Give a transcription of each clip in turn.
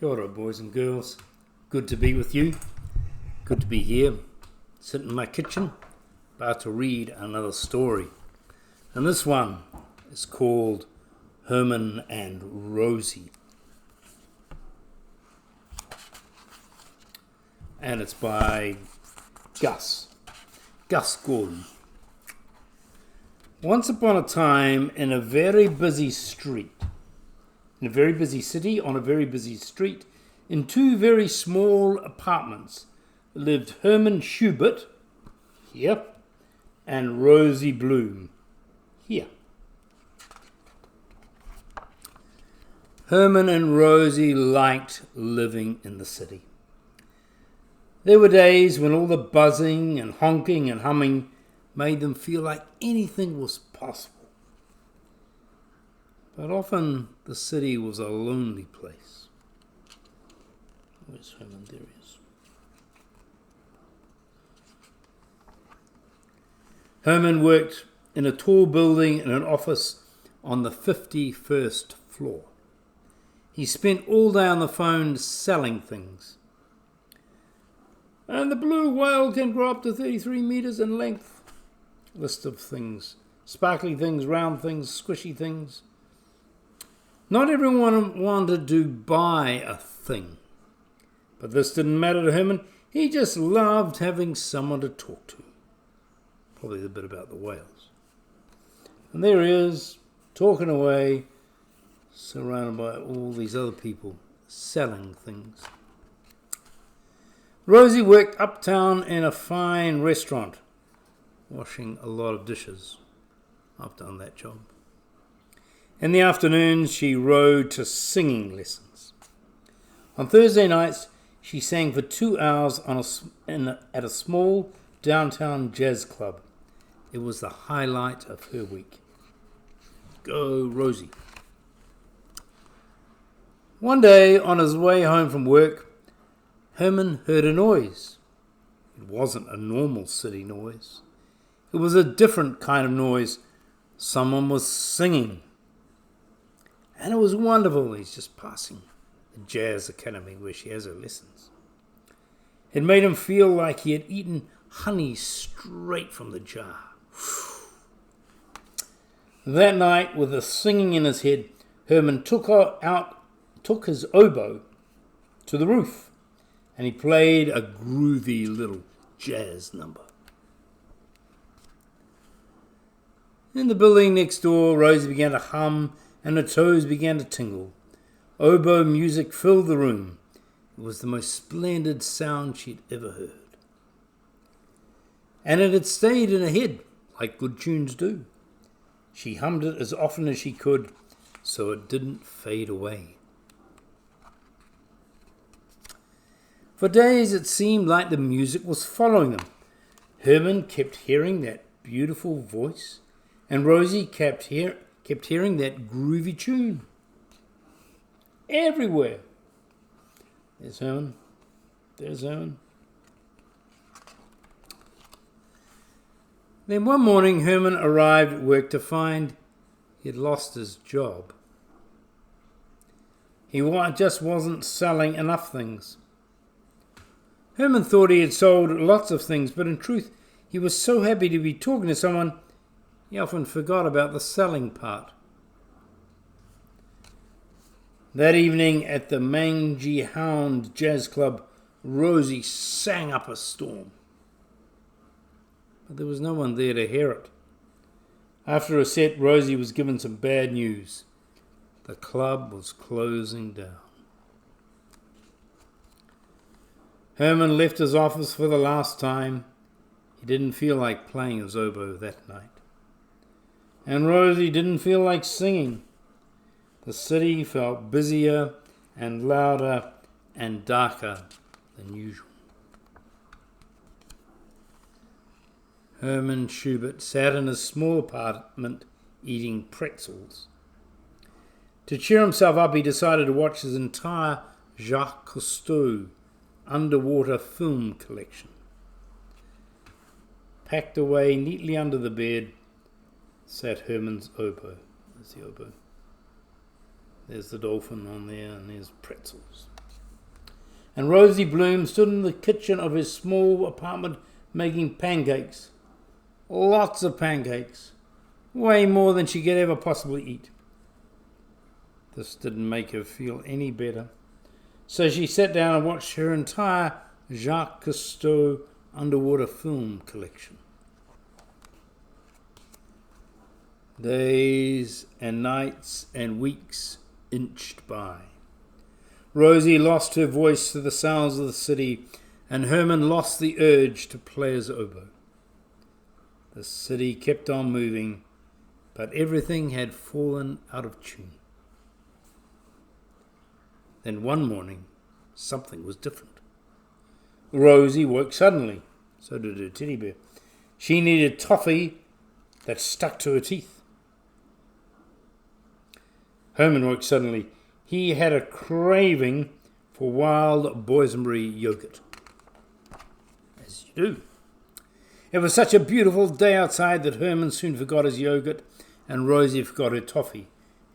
Kia ora, boys and girls. Good to be with you. Good to be here, sitting in my kitchen, about to read another story. And this one is called Herman and Rosie. And it's by Gus Gordon. Once upon a time, in a very busy street, in a very busy city, on a very busy street, in two very small apartments, lived Herman Schubert, here, and Rosie Bloom, here. Herman and Rosie liked living in the city. There were days when all the buzzing and honking and humming made them feel like anything was possible. But often the city was a lonely place. Where's Herman? There he is. Herman worked in a tall building in an office on the 51st floor. He spent all day on the phone selling things. And the blue whale can grow up to 33 meters in length. List of things. Sparkly things, round things, squishy things. Not everyone wanted to buy a thing. But this didn't matter to Herman. He just loved having someone to talk to. Probably the bit about the whales. And there he is, talking away, surrounded by all these other people selling things. Rosie worked uptown in a fine restaurant, washing a lot of dishes. I've done that job. In the afternoons, she rode to singing lessons. On Thursday nights, she sang for 2 hours at a small downtown jazz club. It was the highlight of her week. Go, Rosie. One day, on his way home from work, Herman heard a noise. It wasn't a normal city noise. It was a different kind of noise. Someone was singing. And it was wonderful. He's just passing the jazz academy where she has her lessons. It made him feel like he had eaten honey straight from the jar. That night, with the singing in his head, Herman took his oboe to the roof, and he played a groovy little jazz number. In the building next door, Rosie began to hum, and her toes began to tingle. Oboe music filled the room. It was the most splendid sound she'd ever heard. And it had stayed in her head, like good tunes do. She hummed it as often as she could, so it didn't fade away. For days it seemed like the music was following them. Herman kept hearing that beautiful voice, and Rosie kept hearing that groovy tune. Everywhere. There's Herman. There's Herman. Then one morning Herman arrived at work to find he had lost his job. He just wasn't selling enough things. Herman thought he had sold lots of things, but in truth he was so happy to be talking to someone, he often forgot about the selling part. That evening at the Mangy Hound Jazz Club, Rosie sang up a storm. But there was no one there to hear it. After a set, Rosie was given some bad news. The club was closing down. Herman left his office for the last time. He didn't feel like playing his oboe that night. And Rosie didn't feel like singing. The city felt busier and louder and darker than usual. Herman Schubert sat in his small apartment eating pretzels. To cheer himself up, he decided to watch his entire Jacques Cousteau underwater film collection. Packed away neatly under the bed sat Herman's oboe. There's the oboe. There's the dolphin on there, and there's pretzels. and Rosie Bloom stood in the kitchen of his small apartment making pancakes. Lots of pancakes. Way more than she could ever possibly eat. This didn't make her feel any better. So she sat down and watched her entire Jacques Cousteau underwater film collection. Days and nights and weeks inched by. Rosie lost her voice to the sounds of the city, and Herman lost the urge to play his oboe. The city kept on moving, but everything had fallen out of tune. Then one morning, something was different. Rosie woke suddenly. So did her teddy bear. She needed toffee that stuck to her teeth. Herman woke suddenly. He had a craving for wild boysenberry yogurt. As you do. It was such a beautiful day outside that Herman soon forgot his yogurt and Rosie forgot her toffee.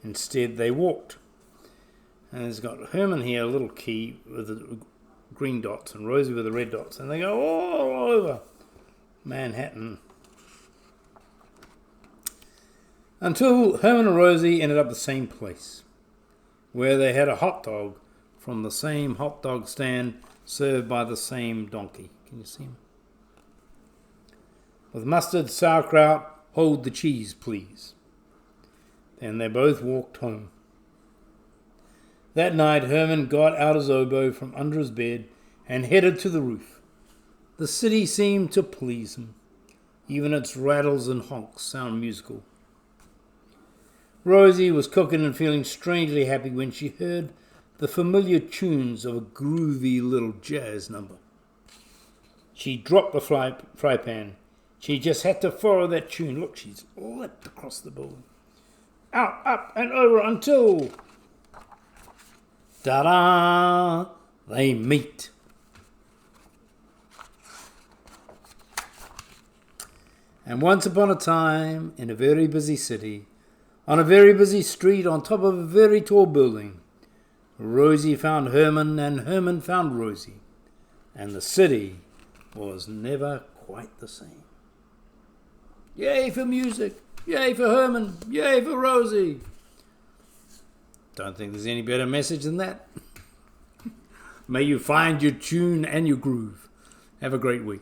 Instead, they walked. And it's got Herman here, a little key with the green dots, and Rosie with the red dots. And they go all over Manhattan. Until Herman and Rosie ended up the same place, where they had a hot dog from the same hot dog stand served by the same donkey. Can you see him? With mustard, sauerkraut, hold the cheese, please. Then they both walked home. That night, Herman got out his oboe from under his bed and headed to the roof. The city seemed to please him. Even its rattles and honks sound musical. Rosie was cooking and feeling strangely happy when she heard the familiar tunes of a groovy little jazz number. She dropped the fry pan. She just had to follow that tune. Look, she's leapt across the building. Out, up, and over until... ta-da! They meet. And once upon a time, in a very busy city, on a very busy street, on top of a very tall building, Rosie found Herman and Herman found Rosie. And the city was never quite the same. Yay for music! Yay for Herman! Yay for Rosie! Don't think there's any better message than that. May you find your tune and your groove. Have a great week.